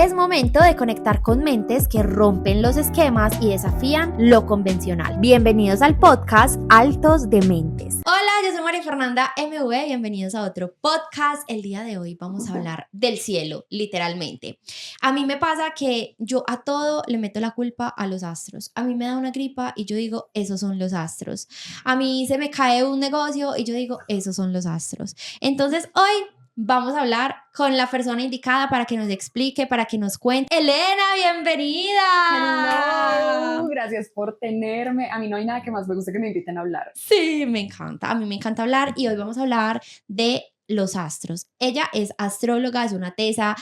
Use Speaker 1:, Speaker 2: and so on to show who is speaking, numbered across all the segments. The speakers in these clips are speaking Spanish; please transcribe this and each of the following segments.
Speaker 1: Es momento de conectar con mentes que rompen los esquemas y desafían lo convencional. Bienvenidos al podcast Altos de Mentes. Hola, yo soy María Fernanda MV, bienvenidos a otro podcast. El día de hoy vamos a hablar del cielo, literalmente. A mí me pasa que yo a todo le meto la culpa a los astros. A mí me da una gripa y yo digo, esos son los astros. A mí se me cae un negocio y yo digo, esos son los astros. Entonces hoy vamos a hablar con la persona indicada para que nos explique, para que nos cuente. Elena, bienvenida.
Speaker 2: Hello, gracias por tenerme. A mí no hay nada que más me guste que me inviten a hablar.
Speaker 1: Sí, me encanta. A mí me encanta hablar y hoy vamos a hablar de los astros. Ella es astróloga, es una tesa.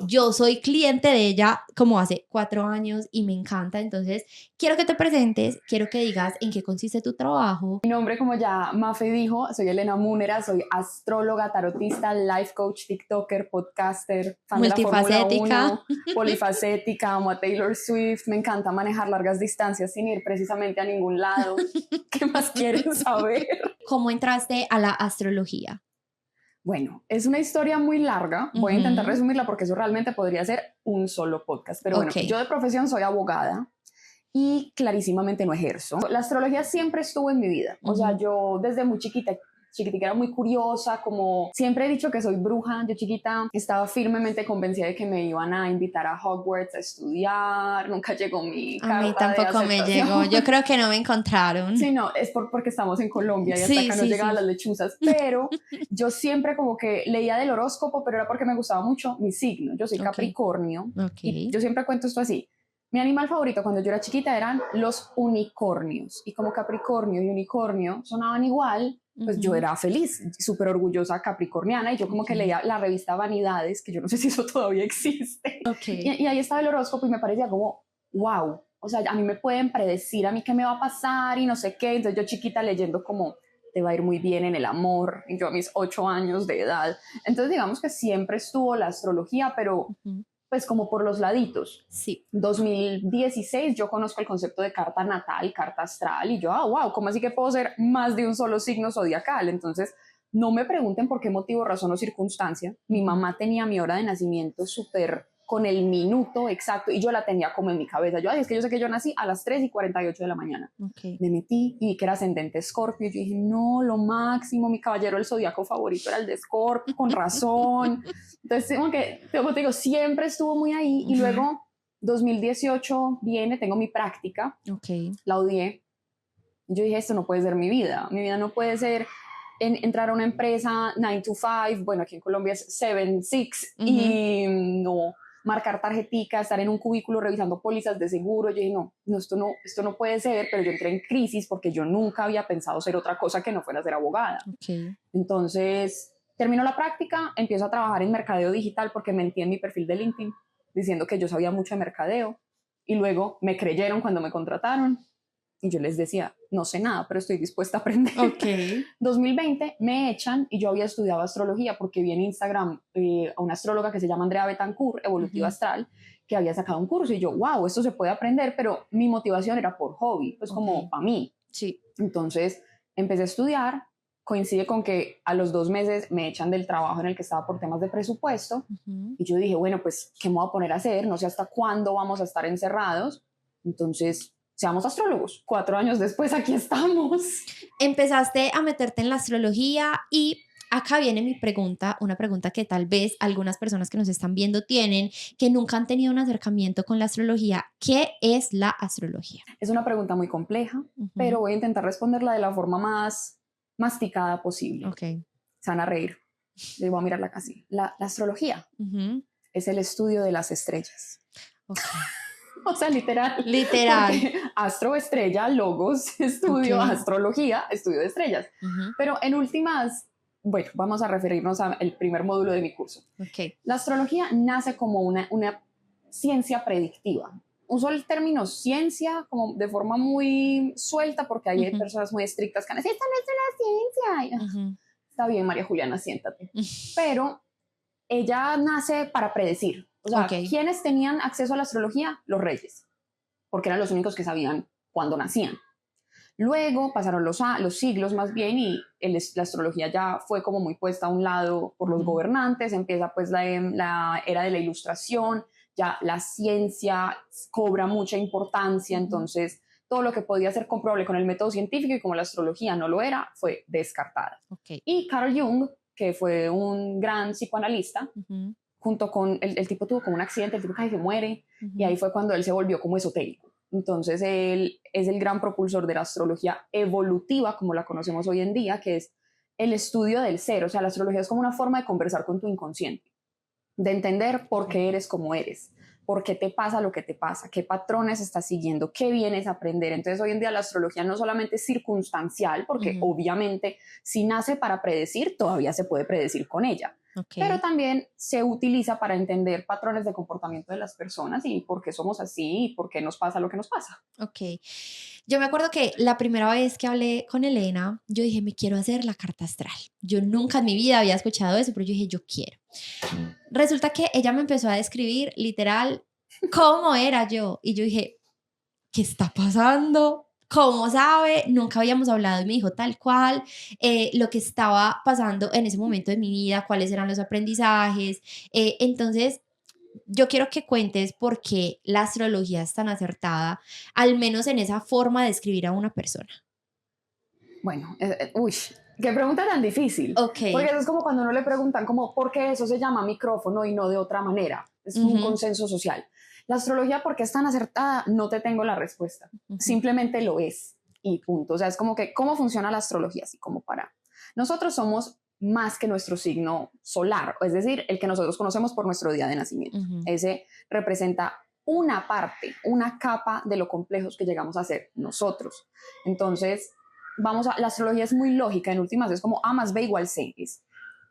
Speaker 1: Yo soy cliente de ella como hace 4 años y me encanta. Entonces, quiero que te presentes, quiero que digas en qué consiste tu trabajo.
Speaker 2: Mi nombre, como ya Mafe dijo, soy Elena Múnera, soy astróloga, tarotista, life coach, tiktoker, podcaster, fan de la Fórmula 1, polifacética, amo a Taylor Swift, me encanta manejar largas distancias sin ir precisamente a ningún lado. ¿Qué más quieren saber?
Speaker 1: ¿Cómo entraste a la astrología?
Speaker 2: Bueno, es una historia muy larga, voy a intentar resumirla porque eso realmente podría ser un solo podcast, pero bueno, yo de profesión soy abogada y clarísimamente no ejerzo. La astrología siempre estuvo en mi vida, o sea, yo desde muy chiquita era muy curiosa, como siempre he dicho que soy bruja. Yo chiquita estaba firmemente convencida de que me iban a invitar a Hogwarts a estudiar, nunca llegó mi carta.
Speaker 1: A mí tampoco me llegó, yo creo que no me encontraron.
Speaker 2: Sí, no, es porque estamos en Colombia y hasta acá no llegaban las lechuzas, pero yo siempre como que leía del horóscopo, pero era porque me gustaba mucho mi signo. Yo soy Capricornio y yo siempre cuento esto así. Mi animal favorito cuando yo era chiquita eran los unicornios, y como Capricornio y unicornio sonaban igual, pues yo era feliz, súper orgullosa capricorniana, y yo como que leía la revista Vanidades, que yo no sé si eso todavía existe, y ahí estaba el horóscopo y me parecía como, wow, o sea, a mí me pueden predecir a mí qué me va a pasar y no sé qué. Entonces yo chiquita leyendo como, te va a ir muy bien en el amor, y yo a mis 8 años de edad. Entonces digamos que siempre estuvo la astrología, pero pues como por los laditos.
Speaker 1: Sí.
Speaker 2: 2016 yo conozco el concepto de carta natal, carta astral, y yo, wow, ¿cómo así que puedo ser más de un solo signo zodiacal? Entonces, no me pregunten por qué motivo, razón o circunstancia. Mi mamá tenía mi hora de nacimiento súper con el minuto exacto y yo la tenía como en mi cabeza. Yo, es que yo sé que yo nací a las 3:48 de la mañana. Me metí y vi que era ascendente Escorpio. Yo dije, no, lo máximo, mi caballero del zodiaco favorito era el de Escorpio, con razón. Entonces, como que, como te digo, siempre estuvo muy ahí. Y luego, 2018 viene, tengo mi práctica, la odié. Yo dije, esto no puede ser mi vida no puede ser entrar a una empresa 9 to 5, bueno, aquí en Colombia es 7-6, y no marcar tarjetica, estar en un cubículo revisando pólizas de seguro. Yo dije, no, esto no puede ser, pero yo entré en crisis porque yo nunca había pensado ser otra cosa que no fuera ser abogada. Entonces, termino la práctica, empiezo a trabajar en mercadeo digital porque mentí en mi perfil de LinkedIn diciendo que yo sabía mucho de mercadeo, y luego me creyeron cuando me contrataron. Y yo les decía, no sé nada, pero estoy dispuesta a aprender. 2020 me echan y yo había estudiado astrología porque vi en Instagram a una astróloga que se llama Andrea Betancourt, Evolutiva Astral, que había sacado un curso, y yo, wow, esto se puede aprender, pero mi motivación era por hobby, pues como para mí. Entonces empecé a estudiar, coincide con que a los 2 meses me echan del trabajo en el que estaba por temas de presupuesto, y yo dije, bueno, pues, ¿qué me voy a poner a hacer? No sé hasta cuándo vamos a estar encerrados, entonces seamos astrólogos. 4 años después, aquí estamos.
Speaker 1: Empezaste a meterte en la astrología y acá viene mi pregunta, una pregunta que tal vez algunas personas que nos están viendo tienen, que nunca han tenido un acercamiento con la astrología. ¿Qué es la astrología?
Speaker 2: Es una pregunta muy compleja, pero voy a intentar responderla de la forma más masticada posible. Se van a reír. Les voy a mirar la casi. La astrología es el estudio de las estrellas. O sea, literal. Astro, estrella, logos, estudio, astrología, estudio de estrellas. Pero en últimas, bueno, vamos a referirnos al primer módulo de mi curso. La astrología nace como una ciencia predictiva. Uso el término ciencia como de forma muy suelta porque hay personas muy estrictas que van a decir, esto no es una ciencia. Está bien, María Juliana, siéntate. Pero ella nace para predecir. O sea, ¿quiénes tenían acceso a la astrología? Los reyes, porque eran los únicos que sabían cuándo nacían. Luego pasaron los siglos más bien y la astrología ya fue como muy puesta a un lado por los gobernantes, empieza pues la era de la ilustración, ya la ciencia cobra mucha importancia, entonces todo lo que podía ser comprobable con el método científico y como la astrología no lo era, fue descartada.
Speaker 1: Okay.
Speaker 2: Y Carl Jung, que fue un gran psicoanalista, junto con, el tipo tuvo como un accidente, el tipo casi se muere, y ahí fue cuando él se volvió como esotérico. Entonces él es el gran propulsor de la astrología evolutiva, como la conocemos hoy en día, que es el estudio del ser. O sea, la astrología es como una forma de conversar con tu inconsciente, de entender por qué eres como eres, por qué te pasa lo que te pasa, qué patrones estás siguiendo, qué vienes a aprender. Entonces hoy en día la astrología no solamente es circunstancial, porque obviamente si nace para predecir, todavía se puede predecir con ella. Pero también se utiliza para entender patrones de comportamiento de las personas y por qué somos así y por qué nos pasa lo que nos pasa.
Speaker 1: Ok. Yo me acuerdo que la primera vez que hablé con Elena, yo dije, me quiero hacer la carta astral. Yo nunca en mi vida había escuchado eso, pero yo dije, yo quiero. Resulta que ella me empezó a describir literal cómo era yo. Y yo dije, ¿qué está pasando? ¿Cómo sabe? Nunca habíamos hablado y me dijo tal cual lo que estaba pasando en ese momento de mi vida, cuáles eran los aprendizajes. Entonces, yo quiero que cuentes por qué la astrología es tan acertada, al menos en esa forma de describir a una persona.
Speaker 2: Bueno, uy, qué pregunta tan difícil.
Speaker 1: Ok.
Speaker 2: Porque eso es como cuando uno le preguntan como, ¿por qué eso se llama micrófono y no de otra manera? Es un consenso social. La astrología, ¿por qué es tan acertada? No te tengo la respuesta. Simplemente lo es y punto. O sea, es como que, ¿cómo funciona la astrología? Así como para... Nosotros somos más que nuestro signo solar, es decir, el que nosotros conocemos por nuestro día de nacimiento. Ese representa una parte, una capa de lo complejos que llegamos a ser nosotros. Entonces, la astrología es muy lógica, en últimas es como A más B igual C. Es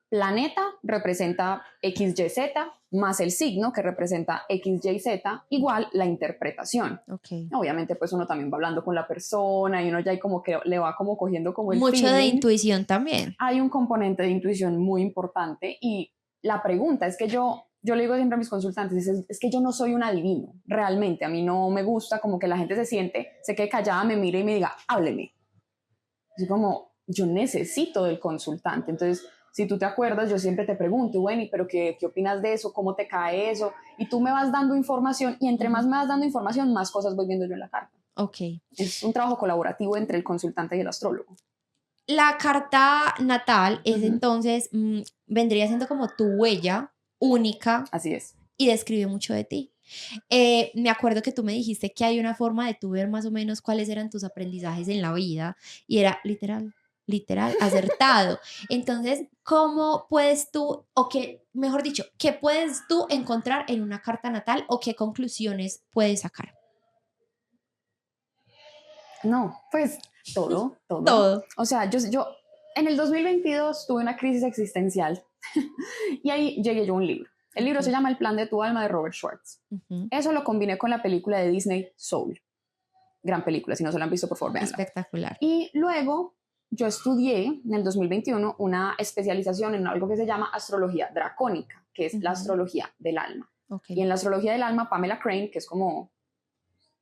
Speaker 2: planeta representa X, Y, Z, más el signo que representa X, Y, Z, igual la interpretación.
Speaker 1: Okay.
Speaker 2: Obviamente pues uno también va hablando con la persona y uno ya como que le va como cogiendo como el
Speaker 1: Mucho
Speaker 2: feeling.
Speaker 1: de intuición también.
Speaker 2: Hay un componente de intuición muy importante y la pregunta es que yo le digo siempre a mis consultantes, es que yo no soy un adivino, realmente. A mí no me gusta como que la gente se siente, se quede callada, me mire y me diga, hábleme. Así como, yo necesito del consultante. Entonces, si tú te acuerdas, yo siempre te pregunto, bueno, pero qué opinas de eso? ¿Cómo te cae eso? Y tú me vas dando información y entre más me vas dando información, más cosas voy viendo yo en la carta.
Speaker 1: Ok.
Speaker 2: Es un trabajo colaborativo entre el consultante y el astrólogo.
Speaker 1: La carta natal es entonces, vendría siendo como tu huella única.
Speaker 2: Así es.
Speaker 1: Y describe mucho de ti. Me acuerdo que tú me dijiste que hay una forma de tú ver más o menos cuáles eran tus aprendizajes en la vida y era literal, acertado. Entonces, ¿cómo puedes tú, o qué, mejor dicho, qué puedes tú encontrar en una carta natal o qué conclusiones puedes sacar?
Speaker 2: No, pues todo.
Speaker 1: Todo.
Speaker 2: O sea, yo en el 2022 tuve una crisis existencial y ahí llegué yo a un libro. El libro se llama El plan de tu alma de Robert Schwartz. Eso lo combiné con la película de Disney Soul. Gran película, si no se la han visto, por favor, véanla.
Speaker 1: Espectacular.
Speaker 2: Y luego yo estudié en el 2021 una especialización en algo que se llama astrología dracónica, que es la astrología del alma. Y en la astrología del alma, Pamela Crane, que es como,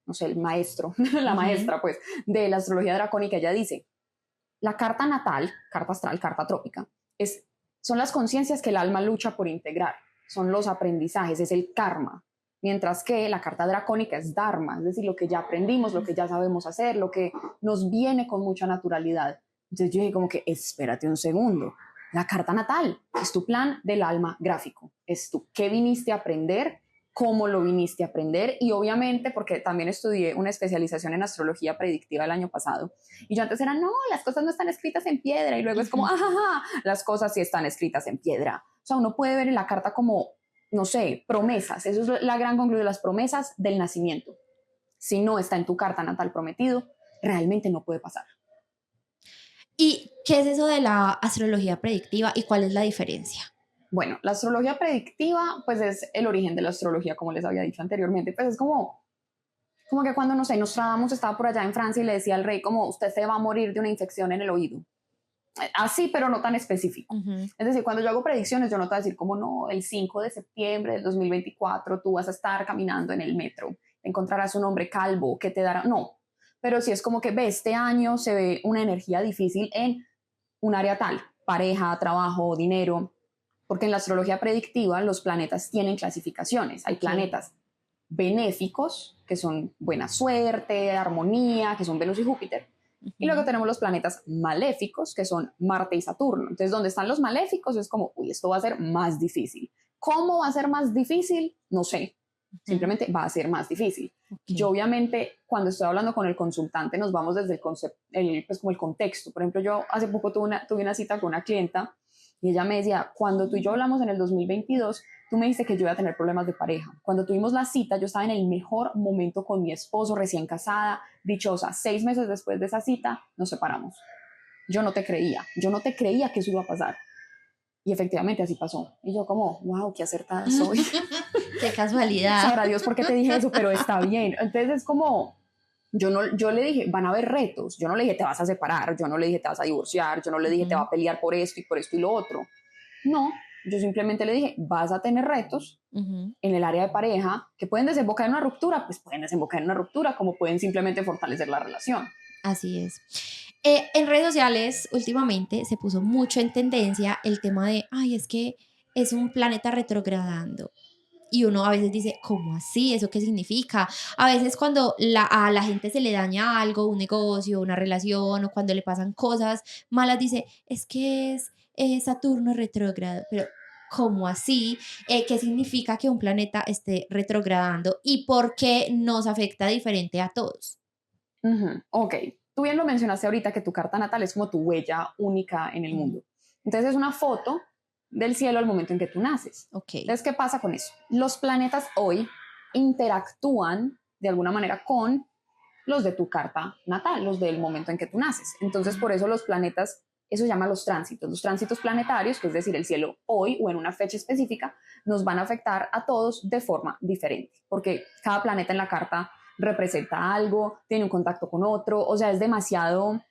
Speaker 2: no sé, el maestro, la maestra, pues, de la astrología dracónica, ella dice, la carta natal, carta astral, carta trópica, son las conciencias que el alma lucha por integrar, son los aprendizajes, es el karma, mientras que la carta dracónica es dharma, es decir, lo que ya aprendimos, lo que ya sabemos hacer, lo que nos viene con mucha naturalidad. Entonces yo dije como que, espérate un segundo, la carta natal es tu plan del alma gráfico, es tú, qué viniste a aprender, cómo lo viniste a aprender y obviamente porque también estudié una especialización en astrología predictiva el año pasado y yo antes era, no, las cosas no están escritas en piedra y luego es como, ajaja, las cosas sí están escritas en piedra. O sea, uno puede ver en la carta como, no sé, promesas, eso es la gran conclusión, las promesas del nacimiento. Si no está en tu carta natal prometido, realmente no puede pasar.
Speaker 1: ¿Y qué es eso de la astrología predictiva y cuál es la diferencia?
Speaker 2: Bueno, la astrología predictiva, pues es el origen de la astrología, como les había dicho anteriormente, pues es como que cuando, no sé, Nostradamus estaba por allá en Francia y le decía al rey como, usted se va a morir de una infección en el oído. Así, pero no tan específico. Es decir, cuando yo hago predicciones, yo no te voy a decir como, no, el 5 de septiembre del 2024 tú vas a estar caminando en el metro, encontrarás un hombre calvo que te dará, no. pero sí es como que ve, este año se ve una energía difícil en un área tal, pareja, trabajo, dinero, porque en la astrología predictiva los planetas tienen clasificaciones. Hay planetas benéficos, que son buena suerte, armonía, que son Venus y Júpiter, y luego tenemos los planetas maléficos, que son Marte y Saturno. Entonces, donde están los maléficos es como, uy, esto va a ser más difícil. ¿Cómo va a ser más difícil? No sé, simplemente va a ser más difícil. Yo obviamente cuando estoy hablando con el consultante nos vamos desde el concepto, pues como el contexto. Por ejemplo, yo hace poco tuve una cita con una clienta y ella me decía, cuando tú y yo hablamos en el 2022, tú me dijiste que yo iba a tener problemas de pareja. Cuando tuvimos la cita, yo estaba en el mejor momento con mi esposo, recién casada, dichosa. 6 meses después de esa cita, nos separamos. Yo no te creía que eso iba a pasar. Y efectivamente así pasó. Y yo como, wow, qué acertada soy.
Speaker 1: Qué casualidad.
Speaker 2: Sabrá Dios por qué te dije eso, pero está bien. Entonces es como, yo le dije, van a haber retos. Yo no le dije, te vas a separar. Yo no le dije, te vas a divorciar. Yo no le dije, te va a pelear por esto y lo otro. No, yo simplemente le dije, vas a tener retos en el área de pareja que pueden desembocar en una ruptura, pues pueden desembocar en una ruptura, como pueden simplemente fortalecer la relación.
Speaker 1: Así es. En redes sociales últimamente se puso mucho en tendencia el tema de, ay, es que es un planeta retrogradando. Y uno a veces dice, ¿cómo así? ¿Eso qué significa? A veces cuando a la gente se le daña algo, un negocio, una relación, o cuando le pasan cosas malas, dice, es que es Saturno retrógrado. Pero, ¿cómo así? ¿Qué significa que un planeta esté retrogradando? ¿Y por qué nos afecta diferente a todos?
Speaker 2: Ok, tú bien lo mencionaste ahorita que tu carta natal es como tu huella única en el mundo. Entonces es una foto del cielo al momento en que tú naces. Entonces, ¿qué pasa con eso? Los planetas hoy interactúan de alguna manera con los de tu carta natal, los del momento en que tú naces. Entonces, por eso los planetas, eso se llama los tránsitos planetarios, que es decir, el cielo hoy o en una fecha específica, nos van a afectar a todos de forma diferente, porque cada planeta en la carta representa algo, tiene un contacto con otro, o sea, es demasiado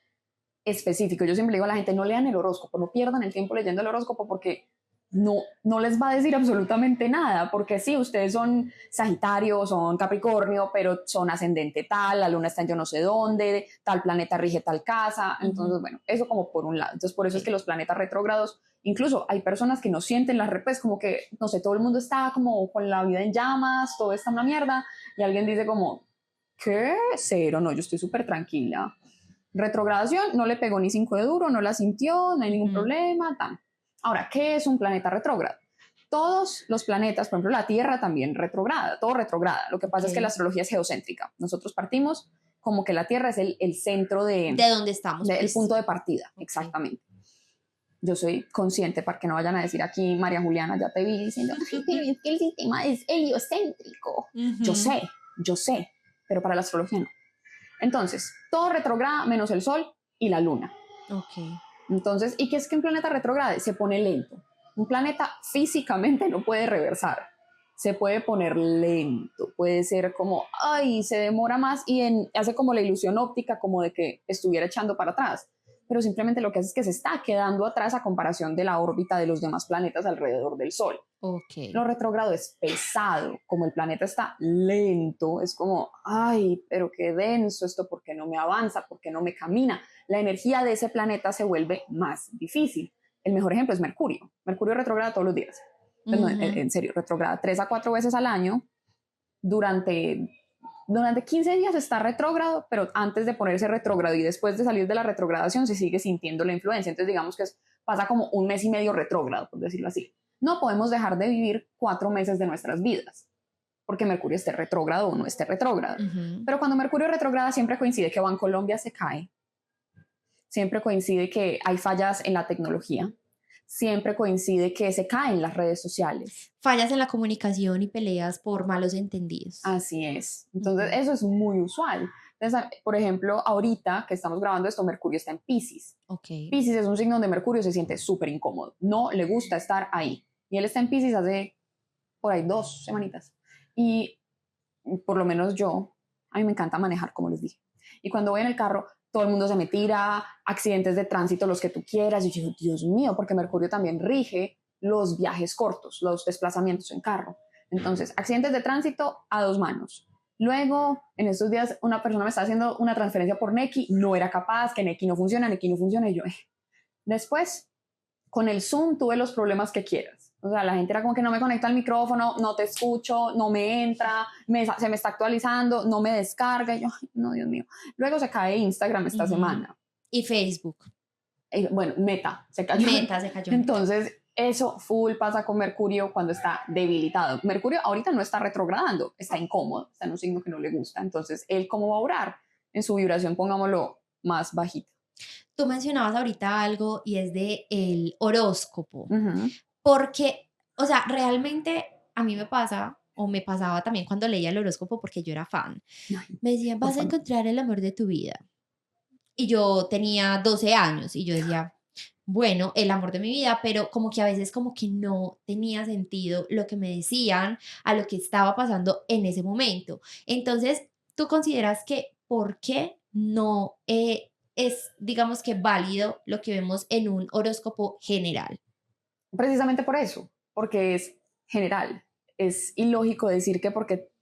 Speaker 2: específico. Yo siempre digo a la gente, no lean el horóscopo, no pierdan el tiempo leyendo el horóscopo porque no les va a decir absolutamente nada, porque sí, ustedes son Sagitario, son Capricornio, pero son ascendente tal, la luna está en yo no sé dónde, tal planeta rige tal casa, entonces bueno, eso como por un lado. Entonces por eso es que los planetas retrógrados, incluso hay personas que no sienten las repes, como que, no sé, todo el mundo está como con la vida en llamas, todo está una mierda, y alguien dice como, ¿qué? Cero, no, yo estoy súper tranquila. Retrogradación, no le pegó ni 5 de duro, no la sintió, no hay ningún problema, tan. Ahora, ¿qué es un planeta retrógrado? Todos los planetas, por ejemplo, la Tierra también retrograda, todo retrograda. Lo que pasa es que la astrología es geocéntrica. Nosotros partimos como que la Tierra es el centro de
Speaker 1: donde estamos.
Speaker 2: El punto de partida, exactamente. Yo soy consciente para que no vayan a decir aquí, María Juliana, ya te vi diciendo, ay, pero es que el sistema es heliocéntrico. Yo sé, pero para la astrología no. Entonces, todo retrograda menos el Sol y la Luna. Entonces, ¿y qué es que un planeta retrograde? Se pone lento. Un planeta físicamente no puede reversar. Se puede poner lento. Puede ser como, ay, se demora más y hace como la ilusión óptica, como de que estuviera echando para atrás. Pero simplemente lo que hace es que se está quedando atrás a comparación de la órbita de los demás planetas alrededor del Sol. Lo retrógrado es pesado, como el planeta está lento, es como, ay, pero qué denso esto, ¿por qué no me avanza? ¿Por qué no me camina? La energía de ese planeta se vuelve más difícil. El mejor ejemplo es Mercurio. Mercurio retrograda todos los días. Pues no, en serio, retrograda 3 a 4 veces al año. Durante 15 días está retrógrado, pero antes de ponerse retrógrado y después de salir de la retrogradación se sigue sintiendo la influencia. Entonces digamos que pasa como 1 mes y medio retrógrado, por decirlo así. No podemos dejar de vivir 4 meses de nuestras vidas, porque Mercurio esté retrógrado o no esté retrógrado. Pero cuando Mercurio retrograda siempre coincide que Bancolombia se cae, siempre coincide que hay fallas en la tecnología, siempre coincide que se caen las redes sociales.
Speaker 1: Fallas en la comunicación y peleas por malos entendidos.
Speaker 2: Así es. Entonces, eso es muy usual. Entonces, por ejemplo, ahorita que estamos grabando esto, Mercurio está en Piscis. Piscis es un signo donde Mercurio se siente súper incómodo. No le gusta estar ahí. Y él está en Piscis hace por ahí 2 semanitas. Y por lo menos a mí me encanta manejar, como les dije. Y cuando voy en el carro, todo el mundo se me tira, accidentes de tránsito, los que tú quieras. Y yo digo, Dios mío, porque Mercurio también rige los viajes cortos, los desplazamientos en carro. Entonces, accidentes de tránsito a 2 manos. Luego, en estos días, una persona me está haciendo una transferencia por Nequi, no era capaz, que Nequi no funciona, y yo, Después, con el Zoom tuve los problemas que quieras. O sea, la gente era como que no me conecta al micrófono, no te escucho, no me entra, se me está actualizando, no me descarga. Y yo, ay, no, Dios mío. Luego se cae Instagram esta semana.
Speaker 1: Y Facebook.
Speaker 2: Bueno, Meta se cayó.
Speaker 1: Meta se cayó.
Speaker 2: Entonces, eso full pasa con Mercurio cuando está debilitado. Mercurio ahorita no está retrogradando, está incómodo, está en un signo que no le gusta. Entonces, ¿él cómo va a orar? En su vibración, pongámoslo más bajita.
Speaker 1: Tú mencionabas ahorita algo y es de el horóscopo.
Speaker 2: Uh-huh.
Speaker 1: Porque, o sea, realmente a mí me pasa, o me pasaba también cuando leía el horóscopo porque yo era fan.
Speaker 2: Ay,
Speaker 1: Me decían, vas a encontrar el amor de tu vida. Y yo tenía 12 años y yo decía, bueno, el amor de mi vida, pero como que a veces como que no tenía sentido lo que me decían a lo que estaba pasando en ese momento. Entonces, ¿tú consideras que por qué no es, digamos que válido lo que vemos en un horóscopo general?
Speaker 2: Precisamente por eso, porque es general. Es ilógico decir que porque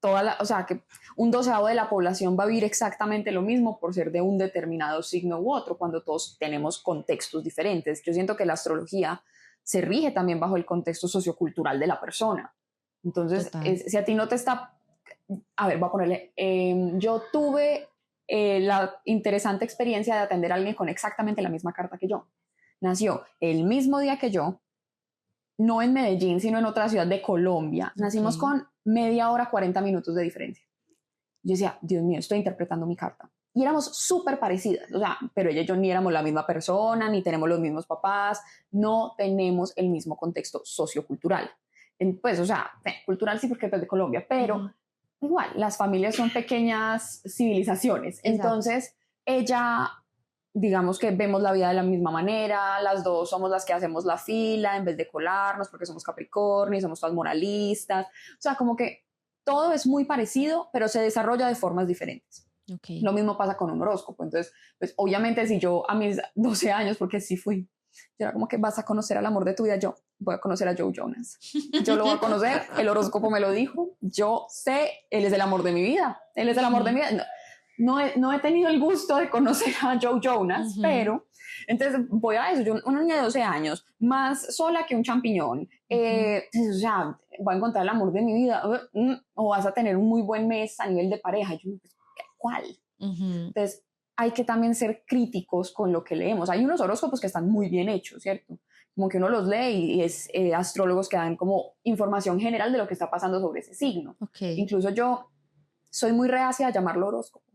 Speaker 2: o sea, que un doceavo de la población va a vivir exactamente lo mismo por ser de un determinado signo u otro, cuando todos tenemos contextos diferentes. Yo siento que la astrología se rige también bajo el contexto sociocultural de la persona. Entonces, si a ti no te está... A ver, voy a ponerle... yo tuve la interesante experiencia de atender a alguien con exactamente la misma carta que yo. Nació el mismo día que yo, no en Medellín, sino en otra ciudad de Colombia. Nacimos con media hora, 40 minutos de diferencia. Yo decía, Dios mío, estoy interpretando mi carta. Y éramos súper parecidas, o sea, pero ella y yo ni éramos la misma persona, ni tenemos los mismos papás, no tenemos el mismo contexto sociocultural. Pues, o sea, cultural sí porque es de Colombia, pero igual, las familias son pequeñas civilizaciones. Exacto. Entonces, ella... digamos que vemos la vida de la misma manera, las dos somos las que hacemos la fila en vez de colarnos porque somos Capricornio, somos todas moralistas, o sea, como que todo es muy parecido, pero se desarrolla de formas diferentes. Okay. Lo mismo pasa con un horóscopo, entonces, pues obviamente si yo a mis 12 años, porque sí fui, yo era como que vas a conocer al amor de tu vida, yo voy a conocer a Joe Jonas, yo lo voy a conocer, el horóscopo me lo dijo, yo sé, él es el amor de mi vida, él es el amor de mi vida. No he tenido el gusto de conocer a Joe Jonas, pero entonces voy a eso, yo una niña de 12 años, más sola que un champiñón, o sea, voy a encontrar el amor de mi vida, o vas a tener un muy buen mes a nivel de pareja, yo, ¿cuál? Entonces hay que también ser críticos con lo que leemos, hay unos horóscopos que están muy bien hechos, ¿cierto? Como que uno los lee y es astrólogos que dan como información general de lo que está pasando sobre ese signo. Incluso yo soy muy reacia a llamarlo horóscopo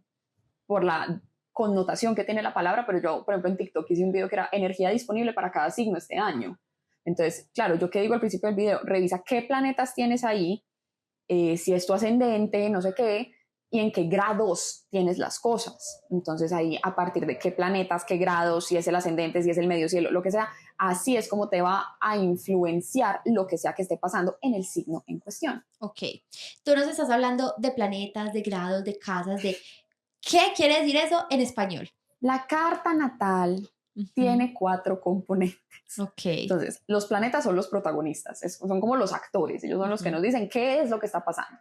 Speaker 2: por la connotación que tiene la palabra, pero yo, por ejemplo, en TikTok hice un video que era energía disponible para cada signo este año. Entonces, claro, yo que digo al principio del video, revisa qué planetas tienes ahí, si es tu ascendente, no sé qué, y en qué grados tienes las cosas. Entonces ahí, a partir de qué planetas, qué grados, si es el ascendente, si es el medio cielo, lo que sea, así es como te va a influenciar lo que sea que esté pasando en el signo en cuestión.
Speaker 1: Ok, tú nos estás hablando de planetas, de grados, de casas, de... ¿Qué quiere decir eso en español?
Speaker 2: La carta natal tiene 4 componentes.
Speaker 1: Okay.
Speaker 2: Entonces, los planetas son los protagonistas, son como los actores, ellos son los que nos dicen qué es lo que está pasando.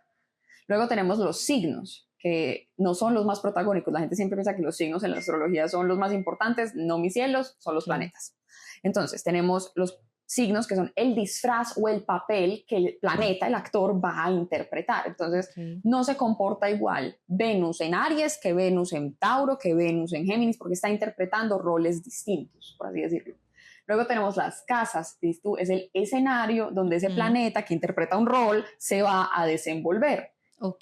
Speaker 2: Luego tenemos los signos, que no son los más protagónicos. La gente siempre piensa que los signos en la astrología son los más importantes. No, mis cielos, son los planetas. Entonces, tenemos los signos que son el disfraz o el papel que el planeta, el actor, va a interpretar. Entonces, no se comporta igual Venus en Aries que Venus en Tauro, que Venus en Géminis, porque está interpretando roles distintos, por así decirlo. Luego tenemos las casas, es el escenario donde ese planeta que interpreta un rol se va a desenvolver.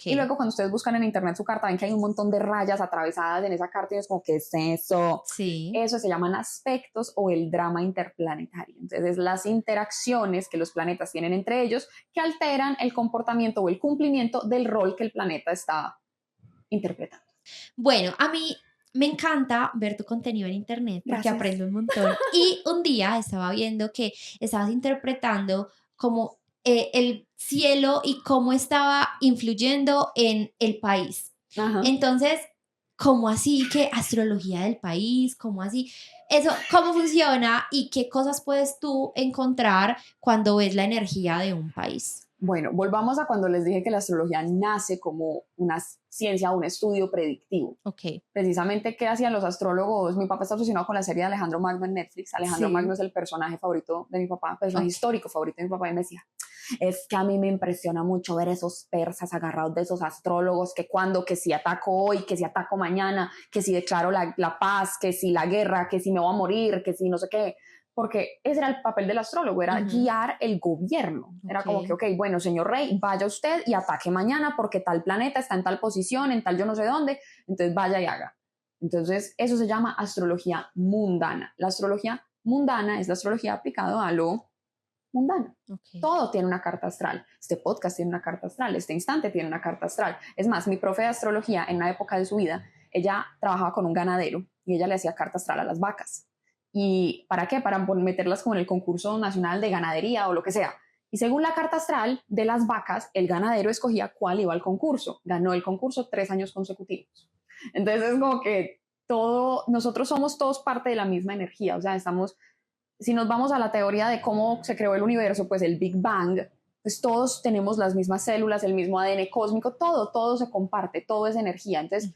Speaker 2: Y luego cuando ustedes buscan en internet su carta, ven que hay un montón de rayas atravesadas en esa carta y es como, ¿qué es eso?
Speaker 1: Sí.
Speaker 2: Eso se llaman aspectos o el drama interplanetario. Entonces, las interacciones que los planetas tienen entre ellos que alteran el comportamiento o el cumplimiento del rol que el planeta está interpretando.
Speaker 1: Bueno, a mí me encanta ver tu contenido en internet porque
Speaker 2: Gracias.
Speaker 1: aprendo un montón. Y un día estaba viendo que estabas interpretando como el cielo y cómo estaba influyendo en el país.
Speaker 2: Ajá.
Speaker 1: Entonces, ¿cómo así que astrología del país? ¿Cómo así? Eso, ¿cómo funciona y qué cosas puedes tú encontrar cuando ves la energía de un país?
Speaker 2: Bueno, volvamos a cuando les dije que la astrología nace como una ciencia, un estudio predictivo.
Speaker 1: Ok.
Speaker 2: Precisamente, ¿qué hacían los astrólogos? Mi papá está obsesionado con la serie de Alejandro Magno en Netflix. Alejandro
Speaker 1: Sí.
Speaker 2: Magno es el personaje favorito de mi papá, personaje histórico favorito de mi papá, y me decía, es que a mí me impresiona mucho ver esos persas agarrados de esos astrólogos, que cuando, que si ataco hoy, que si ataco mañana, que si declaro la paz, que si la guerra, que si me voy a morir, que si no sé qué, porque ese era el papel del astrólogo, era guiar el gobierno. Era como que, ok, bueno, señor rey, vaya usted y ataque mañana porque tal planeta está en tal posición, en tal yo no sé dónde, entonces vaya y haga. Entonces eso se llama astrología mundana. La astrología mundana es la astrología aplicada a lo mundano. Todo tiene una carta astral. Este podcast tiene una carta astral, este instante tiene una carta astral. Es más, mi profe de astrología en una época de su vida, ella trabajaba con un ganadero y ella le hacía carta astral a las vacas. ¿Y para qué? Para meterlas como en el concurso nacional de ganadería o lo que sea. Y según la carta astral de las vacas, el ganadero escogía cuál iba al concurso. Ganó el concurso 3 años consecutivos. Entonces es como que nosotros somos todos parte de la misma energía. O sea, si nos vamos a la teoría de cómo se creó el universo, pues el Big Bang, pues todos tenemos las mismas células, el mismo ADN cósmico, todo se comparte, todo es energía. Entonces,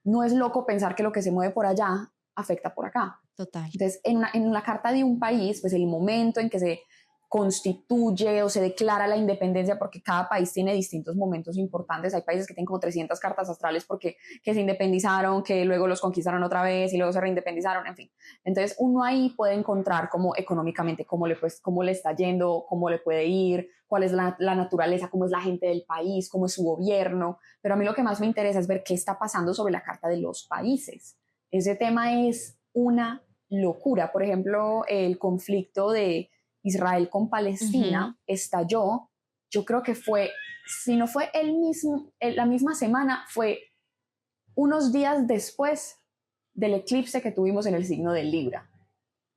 Speaker 2: no es loco pensar que lo que se mueve por allá afecta por acá.
Speaker 1: Total.
Speaker 2: Entonces, en la carta de un país, pues el momento en que se constituye o se declara la independencia, porque cada país tiene distintos momentos importantes. Hay países que tienen como 300 cartas astrales porque que se independizaron, que luego los conquistaron otra vez y luego se reindependizaron, en fin. Entonces uno ahí puede encontrar como económicamente cómo le está yendo, cómo le puede ir, cuál es la naturaleza, cómo es la gente del país, cómo es su gobierno. Pero a mí lo que más me interesa es ver qué está pasando sobre la carta de los países. Ese tema es una locura. Por ejemplo, el conflicto de Israel con Palestina estalló, yo creo que fue, si no fue la misma semana, fue unos días después del eclipse que tuvimos en el signo de Libra.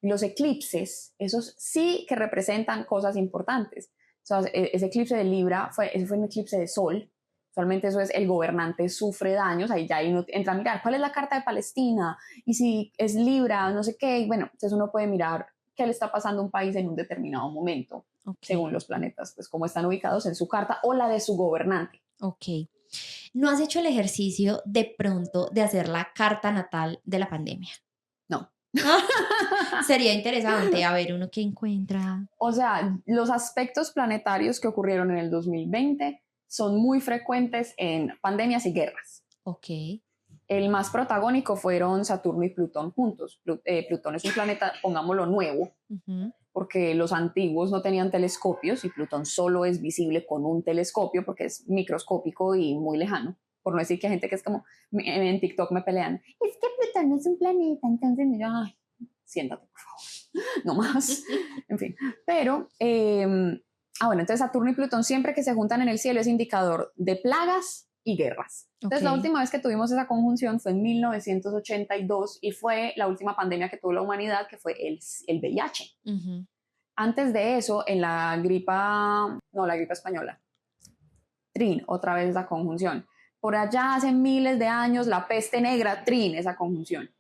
Speaker 2: Los eclipses, esos sí que representan cosas importantes. O sea, ese eclipse de Libra fue un eclipse de sol. Usualmente eso es el gobernante sufre daños, ahí ya uno entra a mirar cuál es la carta de Palestina y si es Libra, no sé qué. Bueno, entonces uno puede mirar qué le está pasando a un país en un determinado momento, según los planetas, pues cómo están ubicados en su carta o la de su gobernante.
Speaker 1: Ok. ¿No has hecho el ejercicio de pronto de hacer la carta natal de la pandemia?
Speaker 2: No.
Speaker 1: Sería interesante, a ver, uno que encuentra.
Speaker 2: O sea, los aspectos planetarios que ocurrieron en el 2020 son muy frecuentes en pandemias y guerras.
Speaker 1: Ok.
Speaker 2: El más protagónico fueron Saturno y Plutón juntos. Plutón es un planeta, pongámoslo, nuevo, porque los antiguos no tenían telescopios y Plutón solo es visible con un telescopio porque es microscópico y muy lejano. Por no decir que hay gente que es como, en TikTok me pelean, es que Plutón no es un planeta, entonces yo, ay, siéntate por favor, no más, en fin. Pero, bueno, entonces Saturno y Plutón siempre que se juntan en el cielo es indicador de plagas y guerras. Entonces la última vez que tuvimos esa conjunción fue en 1982 y fue la última pandemia que tuvo la humanidad, que fue el VIH. Antes de eso, en la gripa española, trin, otra vez esa conjunción. Por allá hace miles de años, la peste negra, trin, esa conjunción.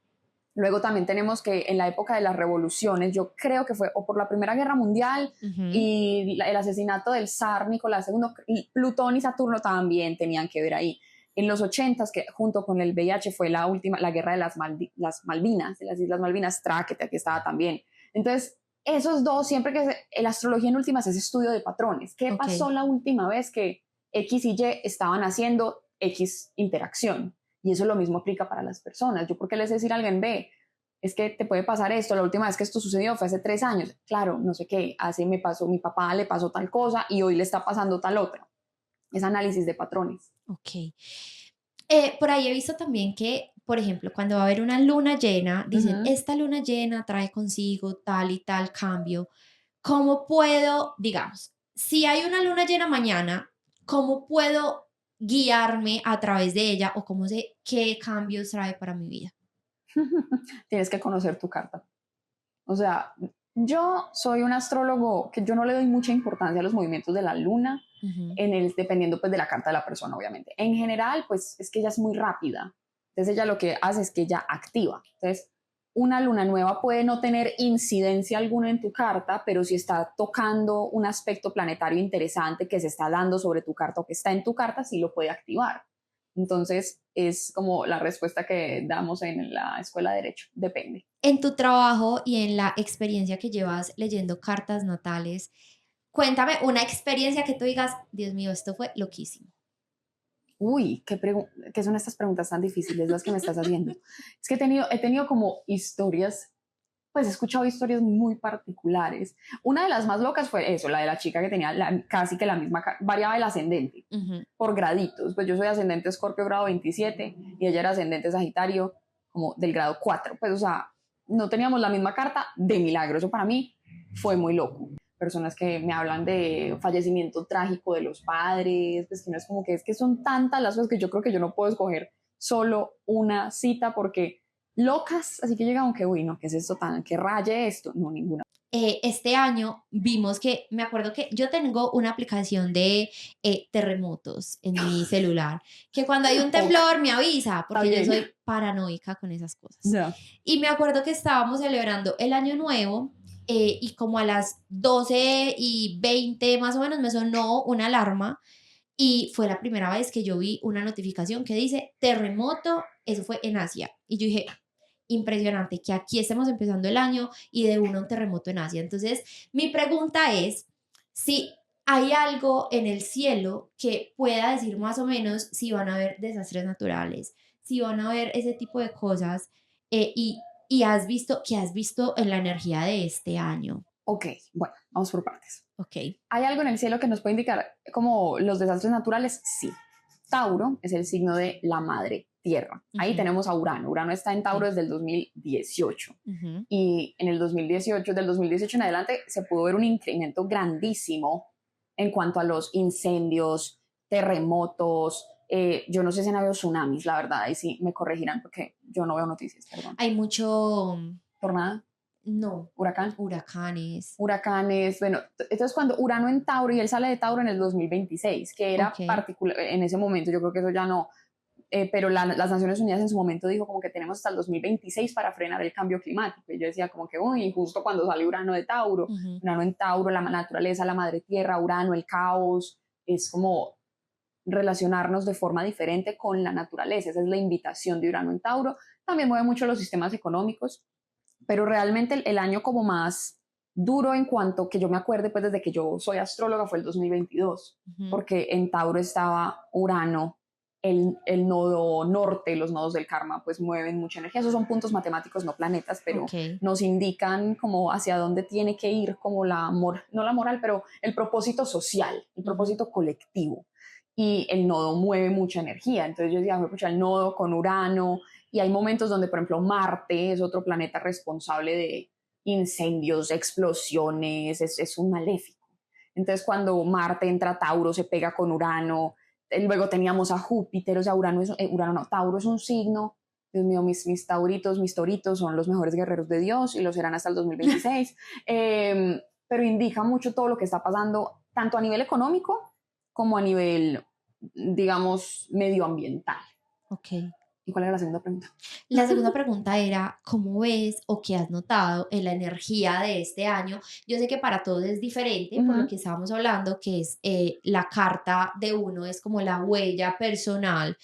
Speaker 2: Luego también tenemos que en la época de las revoluciones, yo creo que fue o por la Primera Guerra Mundial y el asesinato del zar Nicolás II, Plutón y Saturno también tenían que ver ahí. En los 80s, que junto con el VIH fue la guerra de las Malvinas, de las Islas Malvinas, que aquí estaba también. Entonces, esos dos, siempre que la astrología en últimas es estudio de patrones. ¿Qué pasó la última vez que X y Y estaban haciendo X interacción? Y eso lo mismo aplica para las personas. Yo, ¿por qué les decir a alguien, ve, es que te puede pasar esto, la última vez que esto sucedió fue hace 3 años? Claro, no sé qué, me pasó, mi papá le pasó tal cosa y hoy le está pasando tal otra. Es análisis de patrones.
Speaker 1: Ok. Por ahí he visto también que, por ejemplo, cuando va a haber una luna llena, dicen, esta luna llena trae consigo tal y tal cambio. ¿Cómo puedo, digamos, si hay una luna llena mañana, cómo puedo guiarme a través de ella o cómo sé qué cambios trae para mi vida?
Speaker 2: Tienes que conocer tu carta. O sea, yo soy un astrólogo que yo no le doy mucha importancia a los movimientos de la luna, dependiendo pues de la carta de la persona, obviamente. En general, pues es que ella es muy rápida. Entonces ella lo que hace es que ella activa. Entonces, una luna nueva puede no tener incidencia alguna en tu carta, pero si está tocando un aspecto planetario interesante que se está dando sobre tu carta o que está en tu carta, sí lo puede activar. Entonces, es como la respuesta que damos en la escuela de Derecho. Depende.
Speaker 1: En tu trabajo y en la experiencia que llevas leyendo cartas natales, cuéntame una experiencia que tú digas, Dios mío, esto fue loquísimo.
Speaker 2: Uy, ¿qué son estas preguntas tan difíciles las que me estás haciendo? Es que he tenido como historias, pues he escuchado historias muy particulares. Una de las más locas fue eso, la de la chica que tenía casi que la misma, variaba el ascendente por graditos. Pues yo soy ascendente Escorpio grado 27 y ella era ascendente Sagitario como del grado 4. Pues o sea, no teníamos la misma carta de milagro. Eso para mí fue muy loco. Personas que me hablan de fallecimiento trágico de los padres, pues que no es como que es que son tantas las cosas que yo creo que yo no puedo escoger solo una cita porque locas, así que llega aunque, uy, no, ¿qué es esto tan, qué raye esto? No, ninguna.
Speaker 1: Este año vimos que, me acuerdo que yo tengo una aplicación de terremotos en mi celular, que cuando hay un
Speaker 2: Ok,
Speaker 1: temblor me avisa,
Speaker 2: está
Speaker 1: porque yo
Speaker 2: bien.
Speaker 1: soy paranoica con esas cosas.
Speaker 2: Ya.
Speaker 1: Y me acuerdo que estábamos celebrando el año nuevo y como a las 12:20 más o menos me sonó una alarma y fue la primera vez que yo vi una notificación que dice terremoto, eso fue en Asia. Y yo dije, impresionante que aquí estemos empezando el año y de uno un terremoto en Asia. Entonces, mi pregunta es si hay algo en el cielo que pueda decir más o menos si van a haber desastres naturales, si van a haber ese tipo de cosas y has visto, que has visto en la energía de este año.
Speaker 2: Ok, bueno, vamos por partes.
Speaker 1: Ok.
Speaker 2: ¿Hay algo en el cielo que nos puede indicar como los desastres naturales? Sí. Tauro es el signo de la madre tierra. Ahí
Speaker 1: Ujú,
Speaker 2: tenemos a Urano. Urano está en Tauro
Speaker 1: sí,
Speaker 2: desde el 2018.
Speaker 1: ujú,
Speaker 2: Y en el 2018, del 2018 en adelante, se pudo ver un incremento grandísimo en cuanto a los incendios, terremotos. Yo no sé si han habido tsunamis, la verdad, ahí sí me corregirán porque yo no veo noticias, perdón.
Speaker 1: hay mucho,
Speaker 2: Tornado,
Speaker 1: no,
Speaker 2: huracán,
Speaker 1: huracanes.
Speaker 2: huracanes. Bueno, entonces cuando Urano en Tauro, y él sale de Tauro en el 2026, que era
Speaker 1: Ok.
Speaker 2: particular, en ese momento, yo creo que eso ya no, pero las Naciones Unidas en su momento dijo como que tenemos hasta el 2026 para frenar el cambio climático. Y yo decía como que, uy, justo cuando sale Urano de Tauro,
Speaker 1: Ujú.
Speaker 2: Urano en Tauro, la naturaleza, la madre tierra, Urano, el caos, es como relacionarnos de forma diferente con la naturaleza. Esa es la invitación de Urano en Tauro. También mueve mucho los sistemas económicos, pero realmente el año como más duro en cuanto que yo me acuerde, pues desde que yo soy astróloga, fue el 2022,
Speaker 1: Ujú.
Speaker 2: porque en Tauro estaba Urano, el nodo norte, los nodos del karma, pues mueven mucha energía. Esos son puntos matemáticos, no planetas, pero
Speaker 1: Ok.
Speaker 2: nos indican como hacia dónde tiene que ir, como no la moral, pero el propósito social, el
Speaker 1: Ujú.
Speaker 2: propósito colectivo. Y el nodo mueve mucha energía. Entonces yo decía, me escucha el nodo con Urano, y hay momentos donde, por ejemplo, Marte es otro planeta responsable de incendios, explosiones, es un maléfico. Entonces, cuando Marte entra a Tauro, se pega con Urano. Luego teníamos a Júpiter, o sea, Urano no, Tauro es un signo. Dios mío, mis tauritos, mis toritos son los mejores guerreros de Dios y lo serán hasta el 2026. Pero indica mucho todo lo que está pasando, tanto a nivel económico como a nivel, digamos, medioambiental.
Speaker 1: Ok.
Speaker 2: ¿Y cuál era la segunda pregunta?
Speaker 1: La segunda pregunta era, ¿cómo ves o qué has notado en la energía de este año? Yo sé que para todos es diferente, por lo
Speaker 2: Ujú.
Speaker 1: que estábamos hablando, que es la carta de uno, es como la huella personal,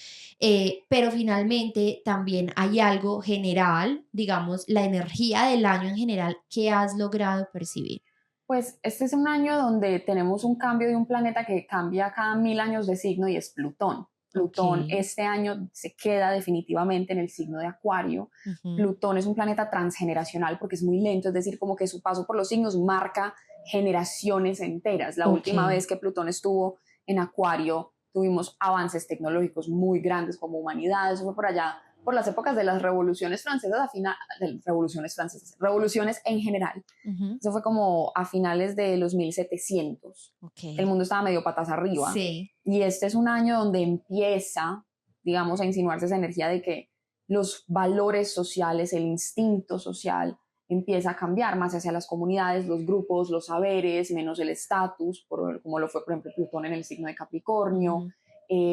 Speaker 1: pero finalmente también hay algo general, digamos, la energía del año en general que has logrado percibir.
Speaker 2: Pues este es un año donde tenemos un cambio de un planeta que cambia cada 1000 años de signo y es Plutón.
Speaker 1: Ok.
Speaker 2: Plutón este año se queda definitivamente en el signo de Acuario.
Speaker 1: Ujú.
Speaker 2: Plutón es un planeta transgeneracional porque es muy lento, es decir, como que su paso por los signos marca generaciones enteras. La
Speaker 1: Ok.
Speaker 2: última vez que Plutón estuvo en Acuario tuvimos avances tecnológicos muy grandes como humanidad. Eso fue por allá, por las épocas de las revoluciones francesas, revoluciones en general.
Speaker 1: Ujú.
Speaker 2: Eso fue como a finales de los 1700.
Speaker 1: Ok.
Speaker 2: El mundo estaba medio patas arriba.
Speaker 1: Sí.
Speaker 2: Y este es un año donde empieza, digamos, a insinuarse esa energía de que los valores sociales, el instinto social, empieza a cambiar más hacia las comunidades, los grupos, los saberes, menos el estatus, como lo fue, por ejemplo, Plutón en el signo de Capricornio,
Speaker 1: Ujú.